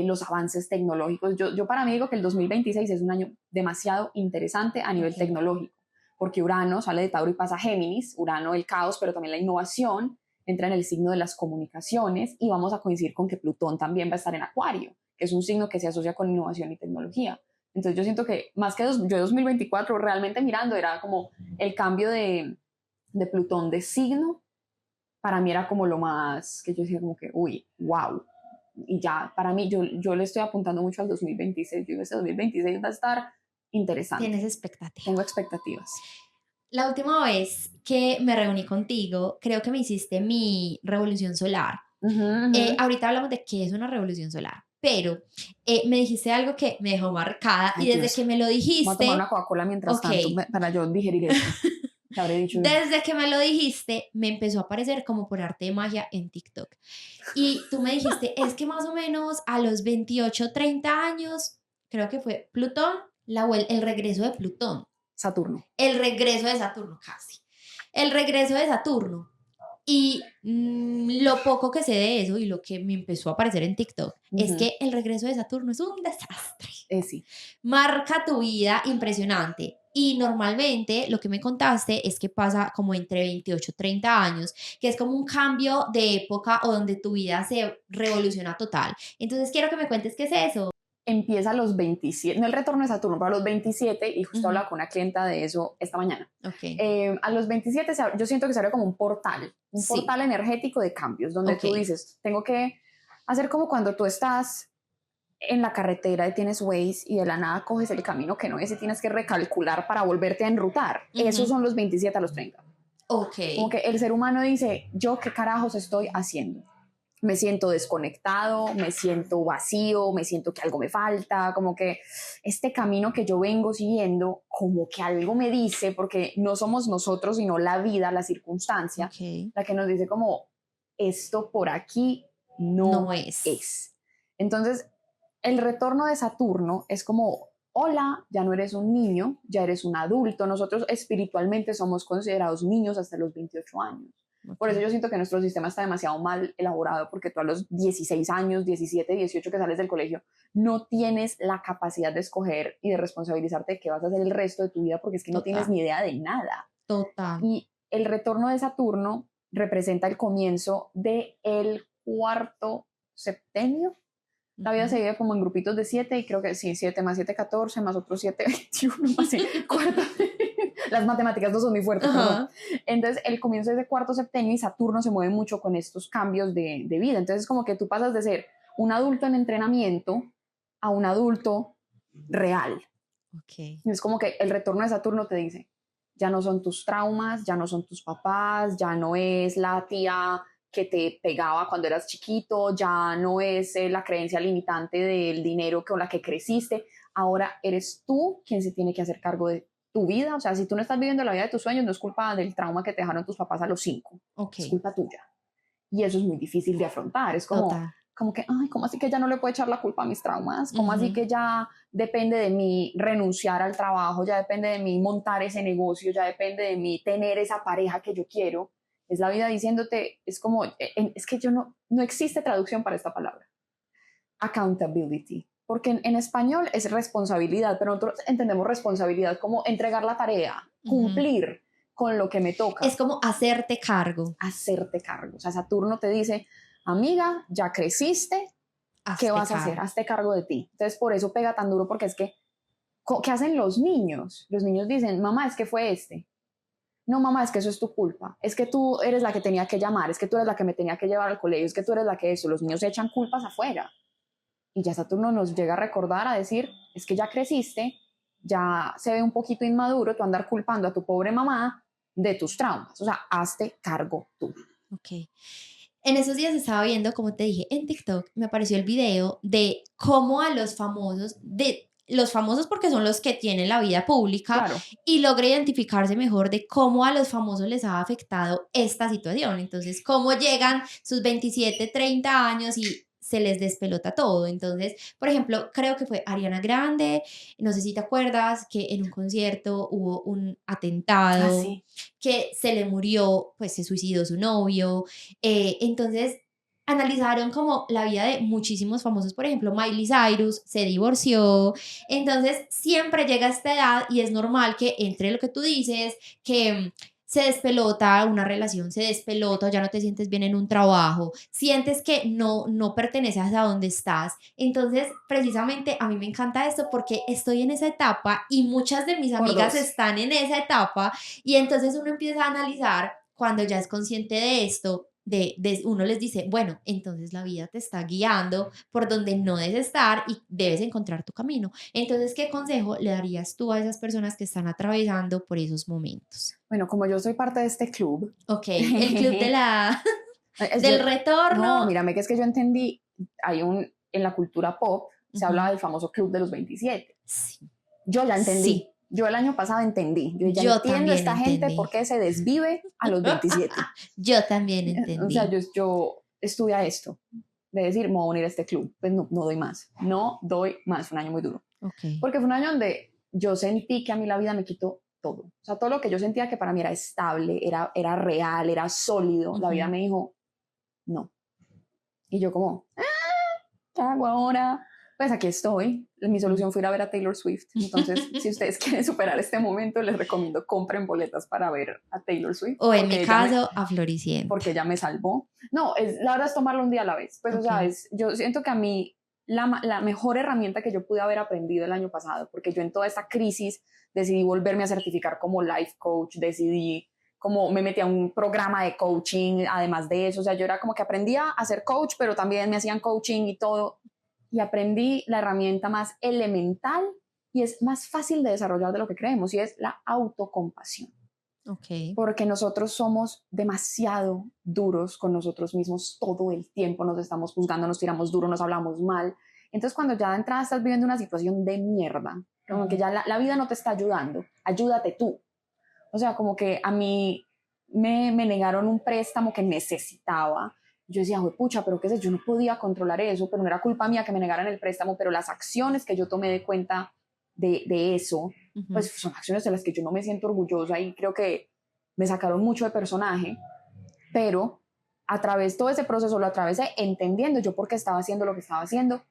Speaker 2: los avances tecnológicos. Yo para mí digo que el 2026 es un año demasiado interesante a nivel
Speaker 1: Ok.
Speaker 2: tecnológico, porque Urano sale de Tauro y pasa a Géminis, Urano el caos, pero también la innovación, entra en el signo de las comunicaciones y vamos a coincidir con que Plutón también va a estar en Acuario, que es un signo que se asocia con innovación y tecnología. Entonces yo siento que más que yo 2024 realmente mirando era como el cambio de Plutón de signo, para mí era como lo más que yo decía como que, uy, wow. Y ya, para mí, yo le estoy apuntando mucho al 2026. Yo digo, ese 2026 va a estar interesante.
Speaker 1: Tienes expectativas.
Speaker 2: Tengo expectativas.
Speaker 1: La última vez que me reuní contigo, creo que me hiciste mi revolución solar. Ahorita hablamos de qué es una revolución solar, pero me dijiste algo que me dejó marcada.
Speaker 2: Ay,
Speaker 1: y desde
Speaker 2: Dios.
Speaker 1: que me lo dijiste...
Speaker 2: Voy a tomar una Coca-Cola mientras tanto para yo digerir esto. Te habré dicho bien.
Speaker 1: Desde que me lo dijiste, me empezó a aparecer como por arte de magia en TikTok. Y tú me dijiste, es que más o menos a los 28, 30 años, creo que fue Plutón, el regreso de Plutón.
Speaker 2: Saturno.
Speaker 1: El regreso de Saturno, casi. El regreso de Saturno. Y lo poco que sé de eso y lo que me empezó a aparecer en TikTok es que el regreso de Saturno es un desastre.
Speaker 2: Sí.
Speaker 1: Marca tu vida impresionante. Y normalmente lo que me contaste es que pasa como entre 28 y 30 años, que es como un cambio de época o donde tu vida se revoluciona total. Entonces quiero que me cuentes qué es eso.
Speaker 2: Empieza a los 27, no el retorno de Saturno, pero a los 27, y justo hablaba con una clienta de eso esta mañana. A los 27 yo siento que se abre como un portal energético de cambios, donde tú dices, tengo que hacer como cuando tú estás en la carretera y tienes Waze y de la nada coges el camino que no es y tienes que recalcular para volverte a enrutar. Esos son los 27 a los 30. Como que el ser humano dice, ¿yo qué carajos estoy haciendo? Me siento desconectado, me siento vacío, me siento que algo me falta, como que este camino que yo vengo siguiendo, como que algo me dice, porque no somos nosotros, sino la vida, la circunstancia, la que nos dice como, esto por aquí no es. Entonces, el retorno de Saturno es como, hola, ya no eres un niño, ya eres un adulto. Nosotros espiritualmente somos considerados niños hasta los 28 años. Por eso yo siento que nuestro sistema está demasiado mal elaborado, porque tú a los 16 años, 17, 18 que sales del colegio, no tienes la capacidad de escoger y de responsabilizarte de qué vas a hacer el resto de tu vida, porque es que no tienes ni idea de nada. Y el retorno de Saturno representa el comienzo del cuarto septenio. La vida se vive como en grupitos de 7 y creo que sí, 7 más 7, 14, más otros 7, 21, más cuarto. Las matemáticas no son muy fuertes. Entonces el comienzo es de cuarto septenio y Saturno se mueve mucho con estos cambios de vida. Entonces como que tú pasas de ser un adulto en entrenamiento a un adulto real. Es como que el retorno de Saturno te dice, ya no son tus traumas, ya no son tus papás, ya no es la tía que te pegaba cuando eras chiquito, ya no es la creencia limitante del dinero con la que creciste, ahora eres tú quien se tiene que hacer cargo de tu vida. O sea, si tú no estás viviendo la vida de tus sueños, no es culpa del trauma que te dejaron tus papás a los 5, es culpa tuya. Y eso es muy difícil de afrontar, es como que, ay, ¿cómo así que ya no le puedo echar la culpa a mis traumas? ¿Cómo así que ya depende de mí renunciar al trabajo, ya depende de mí montar ese negocio, ya depende de mí tener esa pareja que yo quiero? Es la vida diciéndote, es como, es que no existe traducción para esta palabra. Accountability. Porque en español es responsabilidad, pero nosotros entendemos responsabilidad como entregar la tarea, cumplir con lo que me toca.
Speaker 1: Es como hacerte cargo.
Speaker 2: Hacerte cargo. O sea, Saturno te dice, amiga, ya creciste, ¿qué vas a hacer? Hazte cargo de ti. Entonces, por eso pega tan duro, porque es que, ¿qué hacen los niños? Los niños dicen, mamá, es que fue este. No, mamá, es que eso es tu culpa. Es que tú eres la que tenía que llamar, es que tú eres la que me tenía que llevar al colegio, es que tú eres la que eso. Los niños echan culpas afuera. Y ya Saturno nos llega a recordar, a decir, es que ya creciste, ya se ve un poquito inmaduro tú andar culpando a tu pobre mamá de tus traumas. O sea, hazte cargo tú.
Speaker 1: En esos días estaba viendo, como te dije, en TikTok me apareció el video de cómo a los famosos porque son los que tienen la vida pública, y logra identificarse mejor de cómo a los famosos les ha afectado esta situación. Entonces, cómo llegan sus 27, 30 años y se les despelota todo. Entonces, por ejemplo, creo que fue Ariana Grande, no sé si te acuerdas que en un concierto hubo un atentado, que se le murió, pues se suicidó su novio. Entonces, analizaron como la vida de muchísimos famosos, por ejemplo, Miley Cyrus se divorció, entonces siempre llega a esta edad y es normal que entre lo que tú dices, que se despelota una relación, se despelota, o ya no te sientes bien en un trabajo, sientes que no perteneces a donde estás. Entonces, precisamente a mí me encanta esto porque estoy en esa etapa y muchas de mis
Speaker 2: Por
Speaker 1: amigas
Speaker 2: dos.
Speaker 1: están en esa etapa y entonces uno empieza a analizar cuando ya es consciente de esto, uno les dice, bueno, entonces la vida te está guiando por donde no debes estar y debes encontrar tu camino. Entonces, ¿qué consejo le darías tú a esas personas que están atravesando por esos momentos?
Speaker 2: Bueno, como yo soy parte de este club,
Speaker 1: Ok, el club de la,
Speaker 2: es yo,
Speaker 1: del
Speaker 2: no,
Speaker 1: retorno.
Speaker 2: mírame que es que yo entendí, en la cultura pop se habla
Speaker 1: Ujú.
Speaker 2: del famoso club de los 27.
Speaker 1: Sí,
Speaker 2: Yo ya
Speaker 1: sí,
Speaker 2: entendí. Yo el año pasado entendí. Yo ya
Speaker 1: yo
Speaker 2: entiendo
Speaker 1: también
Speaker 2: esta gente
Speaker 1: entendí.
Speaker 2: por qué se desvive a los 27.
Speaker 1: Yo también
Speaker 2: O sea,
Speaker 1: entendí.
Speaker 2: yo estuve a esto, de decir, me voy a unir a este club. Pues no, no doy más. No doy más. Fue un año muy duro.
Speaker 1: Ok.
Speaker 2: Porque fue un año donde yo sentí que a mí la vida me quitó todo. O sea, todo lo que yo sentía que para mí era estable, era real, era sólido, la vida
Speaker 1: Ujú.
Speaker 2: me dijo, no. Y yo como, ¿qué hago ahora? Pues aquí estoy. Mi
Speaker 1: Ujú.
Speaker 2: solución fue ir a ver a Taylor Swift. Entonces, si ustedes quieren superar este momento, les recomiendo compren boletas para ver a Taylor Swift,
Speaker 1: O en mi caso, a Floricienta.
Speaker 2: porque ella me salvó. No, la verdad es tomarlo un día a la vez. Pues, o
Speaker 1: Ok.
Speaker 2: sea, yo siento que a mí la mejor herramienta que yo pude haber aprendido el año pasado, porque yo en toda esta crisis decidí volverme a certificar como life coach, decidí como me metí a un programa de coaching, además de eso, o sea, yo era como que aprendía a ser coach, pero también me hacían coaching y todo, y aprendí la herramienta más elemental y es más fácil de desarrollar de lo que creemos, y es la autocompasión,
Speaker 1: Ok.
Speaker 2: porque nosotros somos demasiado duros con nosotros mismos todo el tiempo, nos estamos juzgando, nos tiramos duro, nos hablamos mal. Entonces, cuando ya de entrada estás viviendo una situación de mierda, como que ya la vida no te está ayudando, ayúdate tú. O sea, como que a mí me negaron un préstamo que necesitaba. Yo decía, pucha, pero qué sé, yo no podía controlar eso, pero no era culpa mía que me negaran el préstamo, pero las acciones que yo tomé de cuenta de eso,
Speaker 1: Ujú.
Speaker 2: pues son acciones de las que yo no me siento orgullosa y creo que me sacaron mucho de personaje, pero a través de todo ese proceso lo atravesé entendiendo yo por qué estaba haciendo lo que estaba haciendo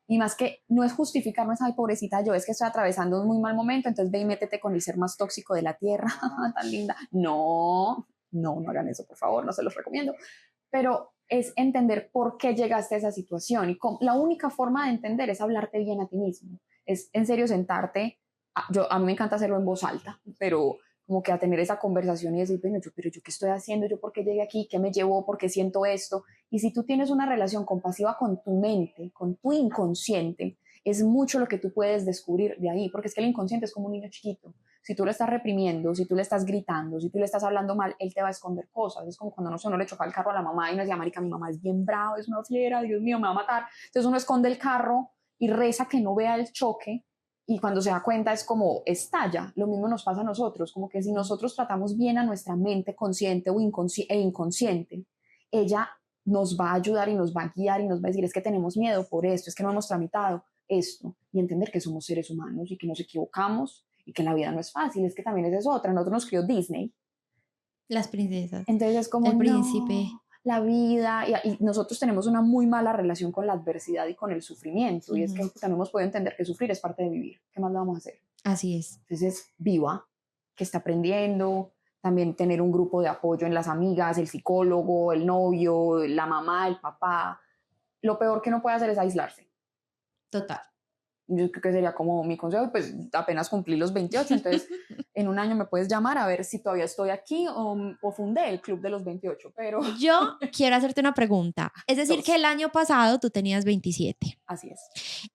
Speaker 2: y más que no es justificar, no es, ay, pobrecita yo, es que estoy atravesando un muy mal momento, entonces ve y métete con el ser más tóxico de la tierra, tan linda. No, no, no hagan eso, por favor, no se los recomiendo. Pero es entender por qué llegaste a esa situación y la única forma de entender es hablarte bien a ti mismo. Es en serio sentarte, a mí me encanta hacerlo en voz alta, pero como que a tener esa conversación y decir, bueno, pero yo qué estoy haciendo, yo por qué llegué aquí, qué me llevó, por qué siento esto. Y si tú tienes una relación compasiva con tu mente, con tu inconsciente, es mucho lo que tú puedes descubrir de ahí, porque es que el inconsciente es como un niño chiquito. Si tú lo estás reprimiendo, si tú le estás gritando, si tú le estás hablando mal, él te va a esconder cosas. Es como cuando uno le choca el carro a la mamá y uno decía, marica, mi mamá es bien brava, es una fiera, Dios mío, me va a matar. Entonces uno esconde el carro y reza que no vea el choque y cuando se da cuenta es como estalla. Lo mismo nos pasa a nosotros, como que si nosotros tratamos bien a nuestra mente consciente o inconsciente, ella nos va a ayudar y nos va a guiar y nos va a decir, es que tenemos miedo por esto, es que no hemos tramitado esto, y entender que somos seres humanos y que nos equivocamos y que la vida no es fácil, es que también esa es otra. Nosotros nos crió Disney,
Speaker 1: Las princesas.
Speaker 2: entonces es como,
Speaker 1: El príncipe.
Speaker 2: no, la vida, y nosotros tenemos una muy mala relación con la adversidad y con el sufrimiento, y es que
Speaker 1: Ujú.
Speaker 2: también hemos podido entender que sufrir es parte de vivir, ¿qué más le vamos a hacer?
Speaker 1: Así es.
Speaker 2: Entonces, viva, que está aprendiendo, también tener un grupo de apoyo en las amigas, el psicólogo, el novio, la mamá, el papá. Lo peor que no puede hacer es aislarse.
Speaker 1: Total.
Speaker 2: Yo creo que sería como mi consejo, pues apenas cumplí los 28, entonces en un año me puedes llamar a ver si todavía estoy aquí o fundé el club de los 28, pero
Speaker 1: Yo quiero hacerte una pregunta. Es decir, que
Speaker 2: dos,
Speaker 1: el año pasado tú tenías 27.
Speaker 2: así es.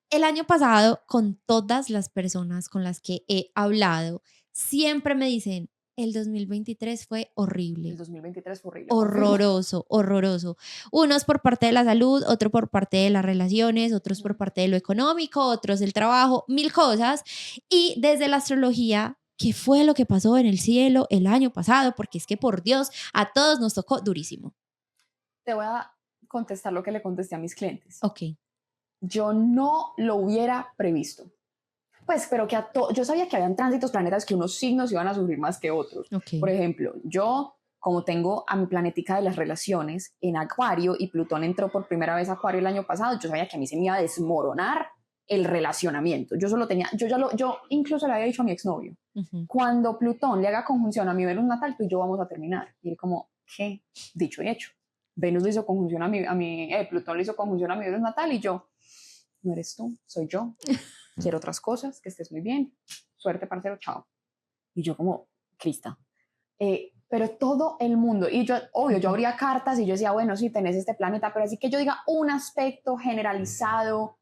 Speaker 1: El año pasado, con todas las personas con las que he hablado, siempre me dicen, el 2023 fue
Speaker 2: El
Speaker 1: horrible,
Speaker 2: 2023 fue horrible, confirmo.
Speaker 1: horroroso, horroroso. Unos por parte de la salud, otro por parte de las relaciones, otros por parte de lo económico, otros del trabajo, mil cosas. Y desde la astrología, ¿qué fue lo que pasó en el cielo el año pasado? Porque es que por Dios, a todos nos tocó durísimo.
Speaker 2: Te voy a contestar lo que le contesté a mis clientes.
Speaker 1: Ok,
Speaker 2: Yo no lo hubiera previsto. Pues, pero yo sabía que habían tránsitos planetas que unos signos iban a sufrir más que otros.
Speaker 1: ok.
Speaker 2: Por ejemplo, yo como tengo a mi planetica de las relaciones en Acuario y Plutón entró por primera vez a Acuario el año pasado, yo sabía que a mí se me iba a desmoronar el relacionamiento. Yo incluso le había dicho a mi exnovio, cuando Plutón le haga conjunción a mi Venus natal, tú y yo vamos a terminar. Y él como, ¿qué? Dicho y hecho. Venus le hizo conjunción Plutón le hizo conjunción a mi Venus natal y yo, no eres tú, soy yo. Quiero otras cosas, que estés muy bien. Suerte, parcero, chao. Y yo como, Crista. Pero todo el mundo, y yo, obvio, yo abría cartas y yo decía, bueno, sí, tenés este planeta, pero así que yo diga un aspecto generalizado,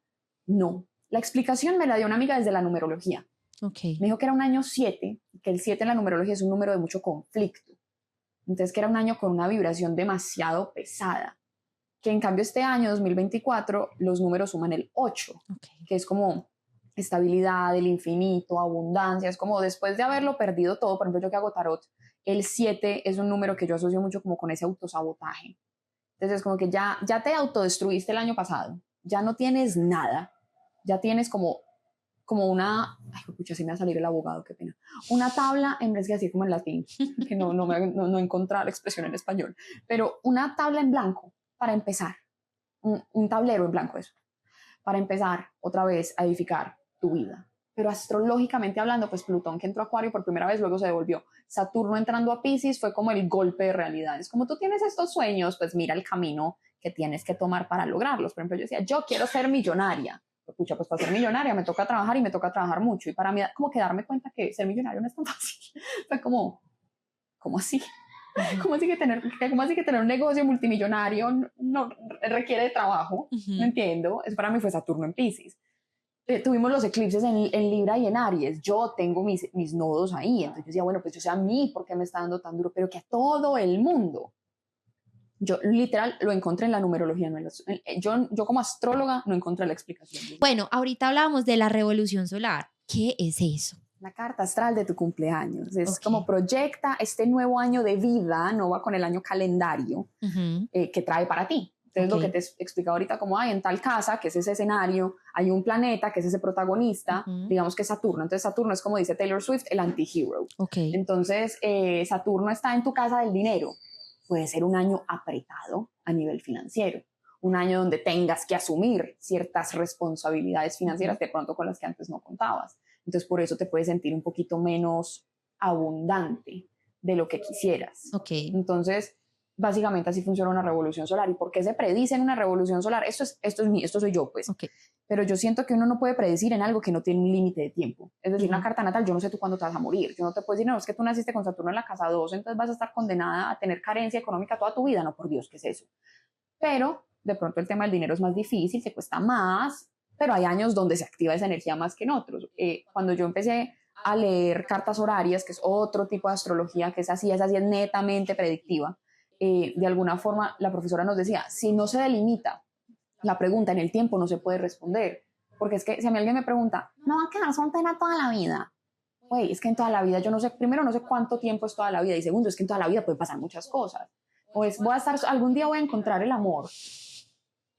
Speaker 2: no. La explicación me la dio una amiga desde la numerología.
Speaker 1: Okay.
Speaker 2: Me dijo que era un año 7, que el 7 en la numerología es un número de mucho conflicto. Entonces, que era un año con una vibración demasiado pesada. Que en cambio este año, 2024, los números suman el 8, que es como estabilidad, el infinito, abundancia. Es como después de haberlo perdido todo, por ejemplo, yo que hago tarot, el 7 es un número que yo asocio mucho como con ese autosabotaje. Entonces es como que ya te autodestruiste el año pasado, ya no tienes nada, ya tienes como una, ay, pucha, si me va a salir el abogado, qué pena, una tabla, en vez de decir como en latín, que no encontrar la expresión en español, pero una tabla en blanco para empezar, un tablero en blanco eso, para empezar otra vez a edificar tu vida. Pero astrológicamente hablando, pues Plutón que entró a Acuario por primera vez, luego se devolvió. Saturno entrando a Piscis fue como el golpe de realidad. Es como tú tienes estos sueños, pues mira el camino que tienes que tomar para lograrlos. Por ejemplo, yo decía, yo quiero ser millonaria. Pucha, pues para ser millonaria me toca trabajar y me toca trabajar mucho. Y para mí, como que darme cuenta que ser millonario no es tan fácil. Fue como, ¿cómo así? ¿Cómo así que tener un negocio multimillonario no requiere de trabajo? No entiendo. Eso para mí fue Saturno en Piscis. Tuvimos los eclipses en Libra y en Aries. Yo tengo mis nodos ahí. Entonces yo decía, bueno, pues yo sé a mí por qué me está dando tan duro, pero que a todo el mundo. Yo literal lo encontré en la numerología. Yo como astróloga no encontré la explicación.
Speaker 1: Bueno, ahorita hablábamos de la revolución solar. ¿Qué es eso?
Speaker 2: La carta astral de tu cumpleaños. Es como proyecta este nuevo año de vida, no va con el año calendario que trae para ti. Entonces lo que te he explicado ahorita, como hay en tal casa, que es ese escenario, hay un planeta, que es ese protagonista, digamos que es Saturno. Entonces Saturno es, como dice Taylor Swift, el anti-hero. Entonces Saturno está en tu casa del dinero. Puede ser un año apretado a nivel financiero, un año donde tengas que asumir ciertas responsabilidades financieras de pronto con las que antes no contabas. Entonces por eso te puedes sentir un poquito menos abundante de lo que quisieras. Entonces básicamente así funciona una revolución solar. ¿Y por qué se predice en una revolución solar? Esto soy yo, pues. Pero yo siento que uno no puede predecir en algo que no tiene un límite de tiempo. Es decir, una carta natal, yo no sé tú cuándo te vas a morir. Yo no te puedo decir, no, es que tú naciste con Saturno en la casa 2, entonces vas a estar condenada a tener carencia económica toda tu vida. No, por Dios, ¿qué es eso? Pero de pronto el tema del dinero es más difícil, te cuesta más, pero hay años donde se activa esa energía más que en otros. Cuando yo empecé a leer cartas horarias, que es otro tipo de astrología, que esa sí es netamente predictiva, de alguna forma la profesora nos decía, si no se delimita la pregunta en el tiempo no se puede responder, porque es que si a mí alguien me pregunta, ¿no va a quedar soltera toda la vida? Güey, es que en toda la vida yo no sé, primero no sé cuánto tiempo es toda la vida y segundo es que en toda la vida pueden pasar muchas cosas. Pues algún día voy a encontrar el amor.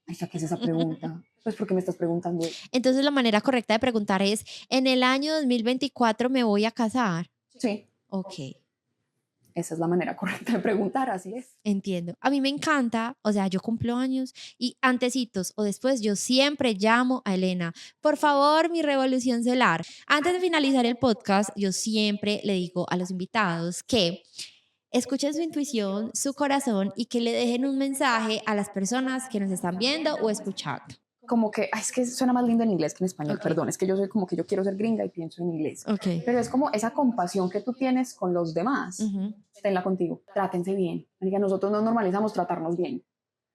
Speaker 2: Ay, ¿qué es esa pregunta? Pues ¿por qué me estás preguntando?
Speaker 1: Entonces la manera correcta de preguntar es, ¿en el año 2024 me voy a casar?
Speaker 2: Sí. Esa es la manera correcta de preguntar, así es.
Speaker 1: Entiendo. A mí me encanta, o sea, yo cumplo años y antecitos o después yo siempre llamo a Elena, por favor, mi revolución solar. Antes de finalizar el podcast, yo siempre le digo a los invitados que escuchen su intuición, su corazón y que le dejen un mensaje a las personas que nos están viendo o escuchando.
Speaker 2: Como que, es que suena más lindo en inglés que en español, perdón, es que yo soy como que yo quiero ser gringa y pienso en inglés, pero es como esa compasión que tú tienes con los demás, tenla contigo, trátense bien, nosotros nos normalizamos tratarnos bien,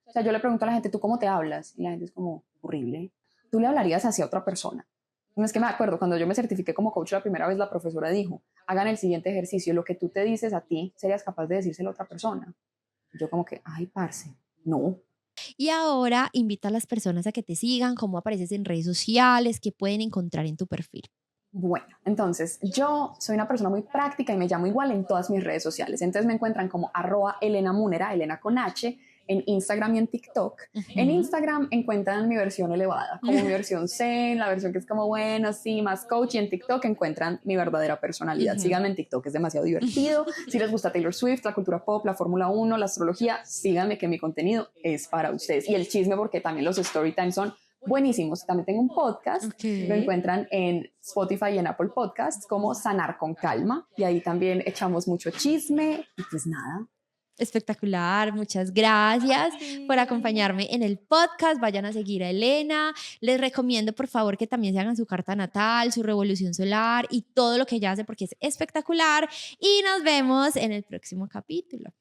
Speaker 2: o sea, yo le pregunto a la gente, ¿tú cómo te hablas? Y la gente es como, horrible, ¿tú le hablarías así a otra persona? No, es que me acuerdo, cuando yo me certifiqué como coach la primera vez, la profesora dijo, hagan el siguiente ejercicio, lo que tú te dices a ti, ¿serías capaz de decírselo a otra persona? Yo como que, ay, parce, no.
Speaker 1: Y ahora invita a las personas a que te sigan, cómo apareces en redes sociales, qué pueden encontrar en tu perfil.
Speaker 2: Bueno, entonces yo soy una persona muy práctica y me llamo igual en todas mis redes sociales. Entonces me encuentran como @ElenaMunera, Elena con H, en Instagram y en TikTok. En Instagram encuentran mi versión elevada, como mi versión zen, la versión que es como bueno, sí, más coach, y en TikTok encuentran mi verdadera personalidad. Síganme en TikTok, es demasiado divertido. Si les gusta Taylor Swift, la cultura pop, la Fórmula 1, la astrología, síganme que mi contenido es para ustedes. Y el chisme, porque también los story times son buenísimos. También tengo un podcast, lo encuentran en Spotify y en Apple Podcasts como Sanar con Calma, y ahí también echamos mucho chisme y pues nada.
Speaker 1: Espectacular, muchas gracias por acompañarme en el podcast. Vayan a seguir a Elena. Les recomiendo por favor que también se hagan su carta natal, su revolución solar y todo lo que ella hace porque es espectacular. Y nos vemos en el próximo capítulo.